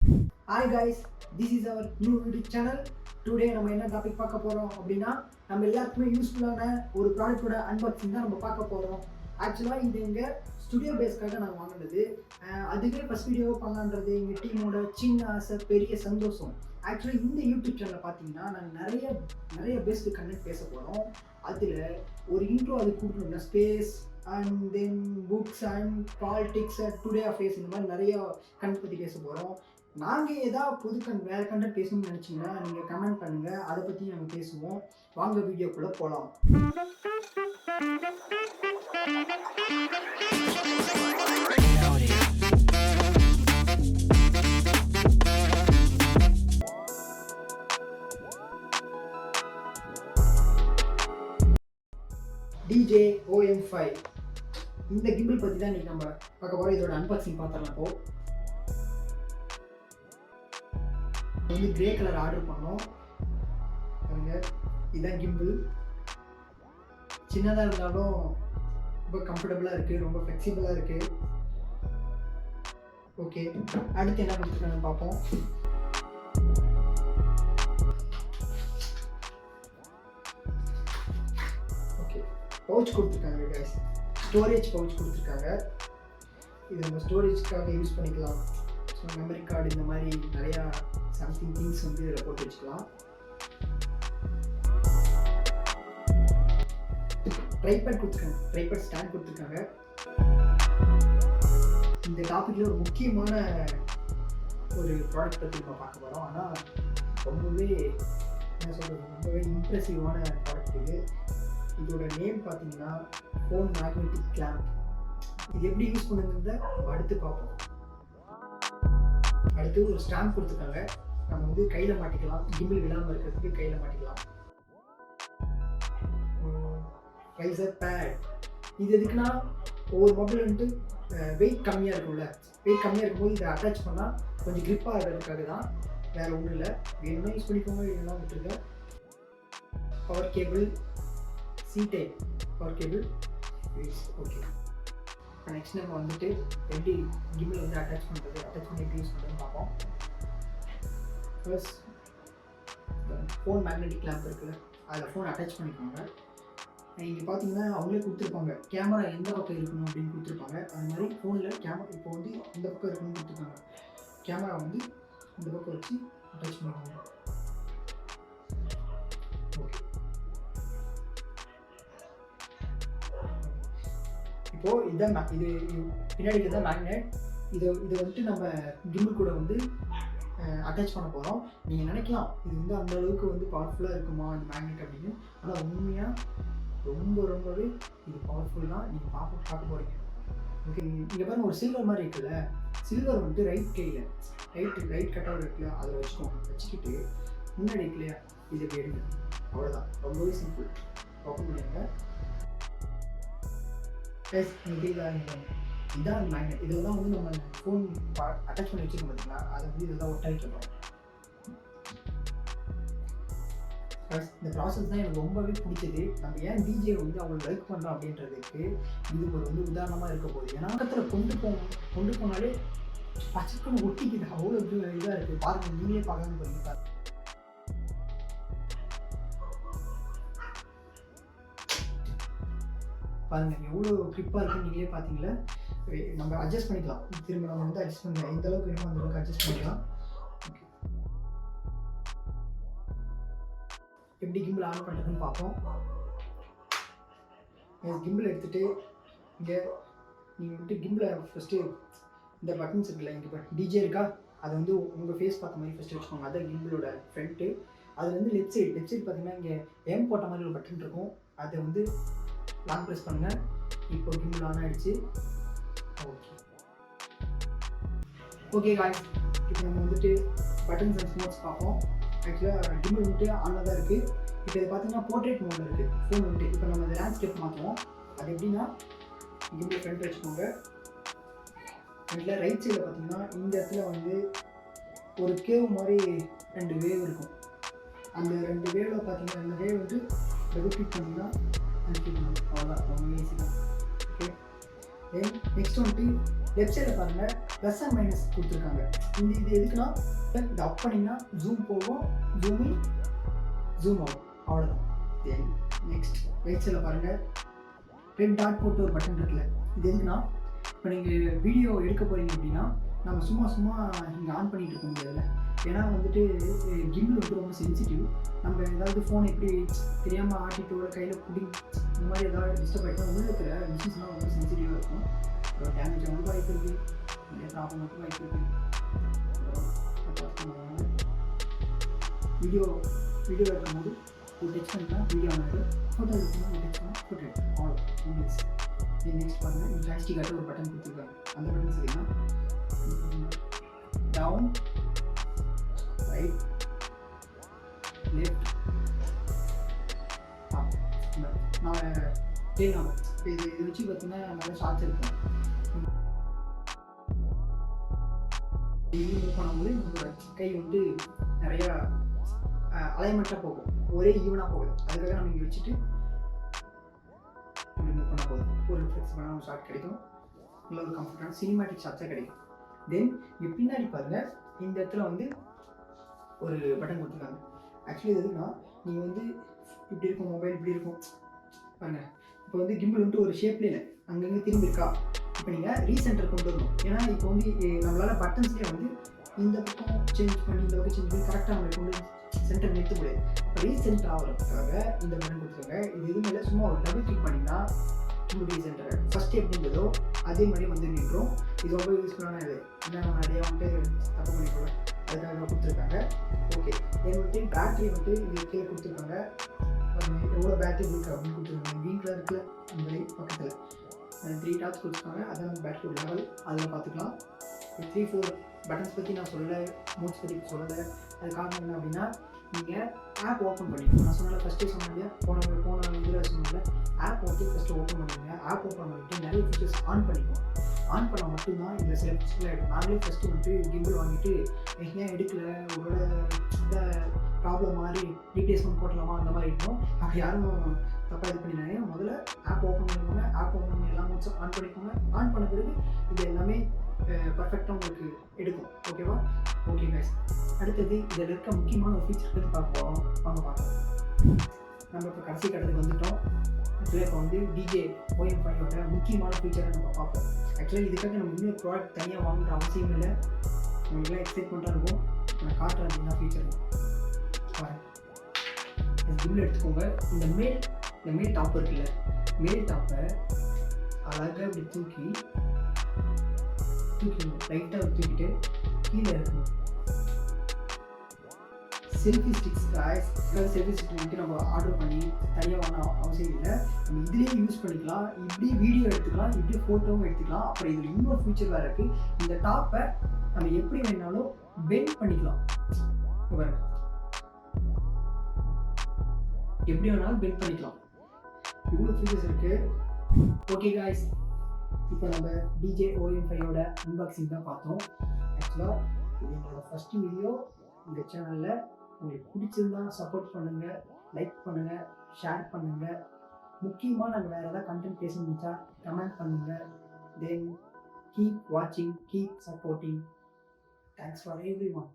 Hi guys, this is our new YouTube channel. Today நம்ம என்ன topic பார்க்க போறோம் அப்படின்னா நம்ம எல்லாருக்குமே யூஸ்ஃபுல்லான ஒரு ப்ராடக்ட்டோட அன்பாக்சிங் தான் நம்ம பார்க்க போறோம். ஆக்சுவலாக இது எங்கள் ஸ்டுடியோ பேஸ்க்காக நான் வாங்கினது. அதுவே ஃபஸ்ட் வீடியோ பண்ணலான்றது எங்கள் டீமோட சின்ன ஆசை, பெரிய சந்தோஷம். ஆக்சுவலாக இந்த யூடியூப் சேனலில் பார்த்தீங்கன்னா நாங்கள் நிறைய பேஸ்டு கண்டென்ட் பேச போகிறோம். அதில் ஒரு இன்ட்ரோ அது கொடுக்கணும்னா space and then books and politics, today affairs, இந்த மாதிரி நிறைய கண்டென்ட் பற்றி பேச போகிறோம். நாங்கள் ஏதாவது வேறு கண்டென்ட் பேசணும்னு நினச்சிங்கன்னா நீங்கள் கமெண்ட் பண்ணுங்கள், அதை பற்றி நாங்கள் பேசுவோம். வாங்க வீடியோக்குள்ளே போகலாம். DJI OM 5 இந்த கிம்பிள் பற்றி தான் இன்றைக்கி நம்ம பார்க்க போகிறோம். இதோட அன்பாக்சிங் பார்த்துடலாம். இப்போ வந்து கிரே கலர் ஆர்டர் பண்ணோம். பாருங்க, இதுதான் கிம்பிள். சின்னதாக இருந்தாலும் ரொம்ப கம்ஃபர்டபுளாக இருக்குது, ரொம்ப ஃப்ளெக்சிபிளாக இருக்குது. ஓகே, அடுத்து என்ன கொடுத்துருக்காங்கன்னு பார்ப்போம். ஓகே, பவுச் கொடுத்துருக்காங்க கைஸ். ஸ்டோரேஜ் பவுச் கொடுத்துருக்காங்க. இது நம்ம ஸ்டோரேஜ்க்காக யூஸ் பண்ணிக்கலாம். ஸோ மெமரி கார்டு இந்த மாதிரி நிறையா சம்திங் திங்ஸ் வந்து இதில் போட்டு வச்சுக்கலாம். ட்ரைபேட் கொடுத்துருக்காங்க, ட்ரைபேட் ஸ்டாண்ட் கொடுத்துருக்காங்க. இந்த டாப்பிக்கில் ஒரு முக்கியமான ஒரு ப்ராடக்ட் பற்றி நம்ம பார்க்க போகிறோம். ஆனால் ரொம்பவே என்ன சொல்கிறது, ரொம்பவே இம்ப்ரெசிவான ப்ராடக்ட் இது. இதோட நேம் பார்த்தீங்கன்னா ஃபோன் மேக்னெட்டிக் கிளாம்ப். இது எப்படி யூஸ் பண்ணுங்கிறத நம்ம அடுத்து பார்ப்போம். அடுத்து ஒரு ஸ்டாம்ப் கொடுத்துருக்காங்க. நம்ம வந்து கையில் மாட்டிக்கலாம், கிம்பிள் விடாமல் இருக்கிறதுக்கு கையில் மாட்டிக்கலாம். Riser pad. இது எதுக்குன்னா ஒவ்வொரு மொபைல் வந்துட்டு வெயிட் கம்மியாக இருக்கும்ல, வெயிட் கம்மியாக இருக்கும்போது இதை அட்டாச் பண்ணால் கொஞ்சம் கிரிப்பாக இருக்கிறதுக்காக தான், வேறு ஒன்றும் இல்லை. வேணும்னா யூஸ் பண்ணிக்கோங்க, இதெல்லாம் விட்டுருங்க. Power cable, type power cable. Okay, next நம்ம வந்துட்டு எப்படி கிம்பிள் வந்து அட்டாச் பண்ணி எப்படி யூஸ் பண்ணுறதுன்னு பார்ப்போம். ஃபர்ஸ்ட் ஃபோன் மேக்னெட்டிக் கிளாம்ப் இருக்குல்ல, அதில் ஃபோன் அட்டாச் பண்ணிக்கோங்க. இங்கே பார்த்தீங்கன்னா அவங்களே கொடுத்துருப்பாங்க கேமரா எந்த பக்கம் இருக்கணும் அப்படின்னு கொடுத்துருப்பாங்க. அது மாதிரி ஃபோனில் கேமரா இப்போ வந்து இந்த பக்கம் இருக்கணும்னு கொடுத்துருக்காங்க. கேமரா வந்து இந்த பக்கம் வச்சு அட்டாச் பண்ணுவாங்க. ஓகே, இப்போது இதுதான் இது பின்னாடி தான் மேக்னெட். இது வந்துட்டு நம்ம கிம்பிள் கூட வந்து அட்டாச் பண்ண போகிறோம். நீங்கள் நினைக்கலாம் இது வந்து அந்த அளவுக்கு வந்து பவர்ஃபுல்லாக இருக்குமா அந்த மேக்னெட் அப்படின்னு. ஆனால் உண்மையாக ரொம்பவே இது பவர்ஃபுல் தான். நீங்கள் பார்க்க போகிறீங்க. ஓகே, இங்கே பாருங்க, ஒரு சில்வர் மாதிரி இருக்குல்ல, சில்வர் வந்து ரைட் கையில் ரைட் கட்டாக இருக்குல்ல, அதில் வச்சுக்கோங்க. வச்சுக்கிட்டு முன்னாடி இருக்குல்லையா, இது எப்படி எடுங்க. அவ்வளோதான், ரொம்பவே சிம்பிள். பார்க்க முடியுங்க. ப்ளஸ் இதான் மேக்னெட். இதில் தான் வந்து நம்ம ஃபோன் அட்டாச் பண்ணி வச்சுருக்கோம் பார்த்தீங்களா, அதை வந்து இதெல்லாம் ஒட்ட வைக்கிறோம். இந்த ப்ராசஸ் தான் எனக்கு ரொம்பவே பிடிச்சது. நம்ம ஏன் டிஜே வந்து அவங்க லைக் பண்ணுறோம் அப்படின்றதுக்கு இது ஒரு வந்து உதாரணமாக இருக்க போகுது. ஏன்னா பக்கத்தில் கொண்டு போனாலே பச்சைக்குன்னு ஒட்டிக்குது, அவ்வளோ இதாக இருக்குது. பாருங்கள், நீங்களே பார்க்கணும் போகிறீங்க. பாருங்கள் எவ்வளோ கிளிப்பாக இருக்குன்னு நீங்களே பார்த்தீங்களா. நம்ம அட்ஜஸ்ட் பண்ணிக்கலாம், திரும்ப நம்ம வந்து அட்ஜஸ்ட் பண்ணிக்கலாம். எந்த அளவுக்கு வேணுமோ அந்த அளவுக்கு அட்ஜஸ்ட் பண்ணிக்கலாம். ஓகே, எப்படி கிம்பிள் ஆன் பண்ணுறதுன்னு பார்ப்போம். கிம்பிள் எடுத்துகிட்டு இங்கே நீங்கள் வந்துட்டு கிம்பிளை ஃபஸ்ட்டு இந்த பட்டன்ஸ் இருக்குல்ல, இங்கே இப்போ டிஜே இருக்கா, அதை வந்து உங்கள் ஃபேஸ் பார்த்த மாதிரி ஃபஸ்ட்டு வச்சுக்கோங்க. அதான் கிம்பிளோட ஃப்ரண்ட்டு. அதில் வந்து லெஃப்ட் சைடு பார்த்தீங்கன்னா இங்கே எம் போட்ட மாதிரி ஒரு பட்டன் இருக்கும். அதை வந்து லாங் ப்ரெஸ் பண்ணுங்கள். இப்போ கிம்பிள் ஆன் ஆகிடுச்சு. ஓகே காய்ஸ், இப்போ நம்ம வந்துட்டு பட்டன்ஸ் அண்ட் ஸ்மோட்ஸ் பார்ப்போம். ஆக்சுவலாக கிம்பிள் வந்துட்டு ஆனில் தான் இருக்குது. இப்போ இது பார்த்தீங்கன்னா போர்ட்ரேட் மோடில் இருக்குது ஃபோன் வந்துட்டு. இப்போ நம்ம இந்த லேண்ட்ஸ்கேப் மாற்றுவோம். அது எப்படின்னா கிம்பிள் ஃப்ரண்ட் வச்சுக்கோங்க. ஃப்ரண்ட்டில் ரைட் சைடில் பார்த்தீங்கன்னா இந்த இடத்துல வந்து ஒரு கேவ் மாதிரி 2 வேவ் இருக்கும். அந்த 2 வேவில் பார்த்தீங்கன்னா இந்த வேவ் வந்து டபுள் கிளிக் பண்ணிங்கன்னா அவ்வளோதான், ரொம்ப ஈஸி தான். ஓகே, தென் நெக்ஸ்ட் வந்துட்டு லெஃப்ட் சைடில் பாருங்கள், ப்ளஸ் அண்ட் மைனஸ் கொடுத்துருக்காங்க. இது எதுக்குன்னா இது அப் பண்ணிங்கன்னா ஜூம் போகும், ஜூம் ஆகும், அவ்வளோதான். தென் நெக்ஸ்ட் ரைட் சைடில் பாருங்கள், ரெட் டாட் போட்டு ஒரு பட்டன் இருக்குல்ல. இது எதுக்குன்னா இப்போ நீங்கள் வீடியோ எடுக்க போகிறீங்க அப்படின்னா நம்ம சும்மா இங்கே ஆன் பண்ணிகிட்டு இருக்க முடியாதுல்ல. ஏன்னா வந்துட்டு கிம்பிள் வந்து ரொம்ப சென்சிட்டிவ். நம்ம ஏதாவது ஃபோன் எப்படி தெரியாமல் ஆட்டிட்டோ கையில் புடி இந்த மாதிரி ஏதாவது டிஸ்டர்ப் ஆகிட்டோம், உள்ள இருக்கிற மிஷின்ஸ்லாம் ரொம்ப சென்சிட்டிவாக இருக்கும். டேமேஜ் ஆகும் வாய்ப்பு இருக்குது, நிறைய ப்ராப்ளம் மட்டும் வாய்ப்பு இருக்குது. வீடியோ எடுக்கும்போது ஒரு டச் பண்ணினா வீடியோ ஆனது, ஃபோட்டோ எடுக்கும்போது டச் பண்ணால் ஃபோட்டோ எடுக்கும், அவ்வளோ இங்கிலீஷ். நெக்ஸ்ட் பாருங்கள், இந்த ஜாய்ஸ்டிக்காக ஒரு பட்டன் கொடுத்துருக்காங்க. அந்த பட்டன் சரிங்கன்னா டவுன், ரைட், லெஃப்ட், நான் ப்ளே ஆகும். இது வச்சு பார்த்தீங்கன்னா நிறைய ஷார்ட்ஸ் இருக்கும். மூவ் பண்ணும்போது நம்மளோட கை வந்து நிறையா அலைன்மெண்ட்டாக போகும், ஒரே ஈவனாக போகுது. அதுக்காக நம்ம இங்கே வச்சுட்டு இப்படி மூவ் பண்ண போகுது. ஒரு ஃப்ளெக்சிபிளான ஒரு ஷார்ட் கிடைக்கும், நல்ல ஒரு கம்ஃபர்டான சினிமேட்டிக் ஷார்ட்ஸாக கிடைக்கும். தென் இங்கே பின்னாடி பாருங்கள், இந்த இடத்துல வந்து ஒரு பட்டன் கொடுத்துருக்காங்க. ஆக்சுவலி இது எதுக்குன்னா நீங்கள் வந்து இப்படி இருக்கும், மொபைல் இப்படி இருக்கும் பாருங்கள். இப்போ வந்து கிம்பிள் வந்துட்டு ஒரு ஷேப்லேயே இல்லை, அங்கங்கே திரும்பி இருக்கா. இப்போ நீங்கள் ரீசென்டர் கொண்டு வரணும். ஏன்னா இப்போ வந்து நம்மளால் பட்டன்ஸ்லேயே வந்து இந்த பக்கம் சேஞ்ச் பண்ணி இந்த பக்கம் சேஞ்ச் பண்ணி கரெக்டாக நம்மளை கொண்டு சென்டர் நிறுத்த முடியாது. இப்போ ரீசென்டர் ஆகிறதுக்காக இந்த பட்டன் கொடுத்துருக்காங்க. இது எதுவுமே இல்லை, சும்மா ஒரு டபுள் கிளிக் பண்ணிங்கன்னா ரீசென்டர் ஃபஸ்ட்டு எப்படி இருந்ததோ அதே மாதிரி வந்து நின்றோம். இது ரொம்ப யூஸ்ஃபுல்லான இது. ஏன்னா நம்ம நிறையா வந்துட்டு தப்பு பண்ணிக்கலாம், அதுக்காக கொடுத்துருக்காங்க. ஓகே, எனக்கு வந்துட்டு பேட்டரி வந்துட்டு இது கீழே கொடுத்துருக்காங்க. எவ்வளோ பேட்டரி இருக்குது அப்படின்னு கொடுத்துருக்காங்க. க்ரீன் கலர் இருக்குல்ல அந்த லைட் பக்கத்தில் 3 டாப்ஸ் கொடுத்துருக்காங்க. அதான் நம்ம பேட்டரி லெவல் அதில் பார்த்துக்கலாம். 3-4 பட்டன்ஸ் பற்றி நான் சொல்லலை, மோட்ஸ் பற்றி சொல்லலை. அது காரணம் என்ன அப்படின்னா, நீங்கள் ஆப் ஓப்பன் பண்ணிக்கணும். நான் சொன்னால ஃபஸ்ட்டே சொன்னேன், போன இதில் சொன்னால ஆப் வந்து ஃபஸ்ட்டு ஓப்பன் பண்ணிடுங்க. ஆப் ஓப்பன் பண்ணிவிட்டு நிறைய ஃபீச்சர்ஸ் ஆன் பண்ணிக்கணும். ஆன் பண்ணால் மட்டும்தான் இந்த சில ஃபீச்சர்லாம் எடுக்கும். நாங்களே ஃபஸ்ட்டு வந்துட்டு கிம்பிள் வாங்கிட்டு ஏன் எடுக்கலை, உங்களோட இந்த ப்ராப்ளம் மாதிரி ரீப்ளேஸ்மெண்ட் போட்டலாமா அந்த மாதிரி இருக்கும். அப்படி யாரும் தப்பாக இது பண்ணினாங்க. முதல்ல ஆப் ஓப்பன் பண்ணிக்கோங்க. ஆப் ஓப்பன் பண்ணி எல்லா மோட்ஸும் ஆன் பண்ணிக்கோங்க. ஆன் பண்ண பிறகு இது எல்லாமே பர்ஃபெக்டாக உங்களுக்கு எடுக்கும். ஓகேவா? ஓகே கைஸ், அடுத்தது இதில் இருக்க முக்கியமான ஒரு ஃபீச்சர் பற்றி பார்க்கலாம். வாங்க பார்க்கலாம். நம்ம இப்போ கடைசி கட்டத்துக்கு வந்துட்டோம். ஆக்சுவலாக இப்போ வந்து DJI OM 5 முக்கியமான ஃபீச்சரை நம்ம பார்ப்போம். ஆக்சுவலாக இதுக்காக நம்ம இன்னொரு ப்ராடக்ட் தனியாக வாங்குற அவசியம் இல்லை. உங்களுக்குலாம் எக்ஸைட்மெண்ட்டாக இருக்கும். நான் காட்டுறேன் அப்படின்னா ஃபீச்சர் பாருங்கள். கிம்பிள் எடுத்துக்கோங்க. இந்த மேல் டாப் இருக்குல்ல, மேல் டாப்பை அழகாக இப்படி தூக்கிடணும். லைட்டாக தூக்கிட்டு கீழே இருக்கணும். Selfie sticks guys, selfie stick வந்துட்டு நம்ம ஆர்டர் பண்ணி தனியாக வாங்க அவசியம் இல்லை. நம்ம இதுலேயே யூஸ் பண்ணிக்கலாம். இப்படி வீடியோ எடுத்துக்கலாம், இப்படி ஃபோட்டோவும் எடுத்துக்கலாம். அப்புறம் இதில் இன்னொரு ஃபீச்சர் வேறு இருக்குது. இந்த டாப்பை நம்ம எப்படி வேணாலும் பெண்ட் பண்ணிக்கலாம். எப்படி வேணாலும் பெண்ட் பண்ணிக்கலாம். இவ்வளோ ஃபீச்சர்ஸ் இருக்குது. ஓகே காய்ஸ், இப்போ நம்ம DJI OM 5 அன்பாக்சிங் தான் பார்த்தோம். ஆக்சுவலாக இது என்னோடய ஃபஸ்ட்டு வீடியோ இந்த சேனலில். உங்களுக்கு பிடிச்சிருந்தா சப்போர்ட் பண்ணுங்கள், லைக் பண்ணுங்கள், ஷேர் பண்ணுங்கள். முக்கியமாக நாங்கள் வேறு ஏதாவது கண்டென்ட் பேசணுச்சா கமெண்ட் பண்ணுங்கள். தென் கீப் வாட்சிங், keep supporting. Thanks for every one.